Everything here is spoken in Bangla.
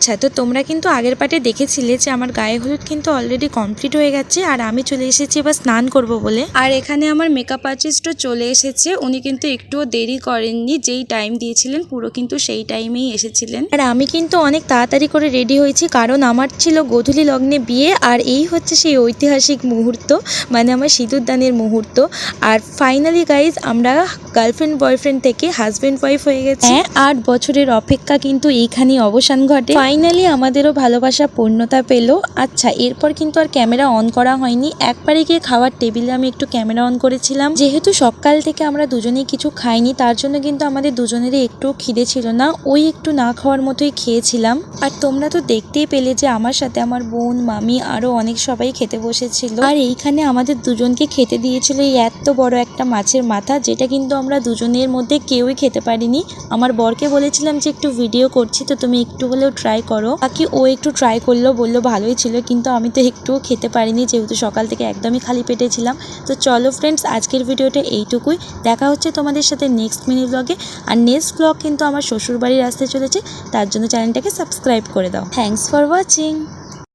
আচ্ছা, তো তোমরা কিন্তু আগের পার্টে দেখেছিলে যে আমার গায়ে হলুদ কিন্তু অলরেডি কমপ্লিট হয়ে গেছে আর আমি চলে এসেছি এবার স্নান করব বলে। আর এখানে আমার মেকআপ আর্টিস্টও চলে এসেছে, উনি কিন্তু একটুও দেরি করেননি, যেই টাইম দিয়েছিলেন পুরো কিন্তু সেই টাইমেই এসেছিলেন। আর আমি কিন্তু অনেক তাড়াতাড়ি করে রেডি হয়েছি কারণ আমার ছিল গোধূলি লগ্নে বিয়ে আর এই হচ্ছে সেই ঐতিহাসিক মুহূর্ত, মানে আমার সিঁদুরদানের মুহূর্ত। আর ফাইনালি গাইজ আমরা গার্লফ্রেন্ড বয়ফ্রেন্ড থেকে হাজব্যান্ড ওয়াইফ হয়ে গেছি। 8 বছরের অপেক্ষা কিন্তু এইখানেই অবসান ঘটে। ফাইনালি আমাদেরও ভালোবাসা পূর্ণতা পেল। আচ্ছা, এরপর কিন্তু আর ক্যামেরা অন করা হয়নি, একবারে গিয়ে খাওয়ার টেবিলে আমি একটু ক্যামেরা অন করেছিলাম। যেহেতু সকাল থেকে আমরা দুজনেই কিছু খাইনি তার জন্য কিন্তু আমাদের দুজনেরই একটু খিদে ছিল না, ওই একটু না খাওয়ার মতোই খেয়েছিলাম। আর তোমরা তো দেখতেই পেলে যে আমার সাথে আমার বোন, মামি আরো অনেক সবাই খেতে বসেছিল। আর এইখানে আমাদের দুজনকে খেতে দিয়েছিল এই এত বড় একটা মাছের মাথা, যেটা কিন্তু আমরা দুজনের মধ্যে কেউই খেতে পারিনি। আমার বরকে বলেছিলাম যে একটু ভিডিও করছি তো তুমি একটু হলেও ট্রাই করো, বাকি ও একটু ট্রাই করলো, বললো ভালোই ছিল, কিন্তু আমি তো একটুও খেতে পারিনি যেহেতু সকাল থেকে একদমই খালি পেটে ছিলাম। তো চলো ফ্রেন্ডস, আজকের ভিডিওটা এইটুকুই, দেখা হচ্ছে তোমাদের সাথে নেক্সট মিনি ব্লগে। আর নেক্সট ব্লগ কিন্তু আমার শ্বশুর বাড়ির আসতে চলেছে, তার জন্য চ্যানেলটাকে সাবস্ক্রাইব করে দাও। Thanks for watching.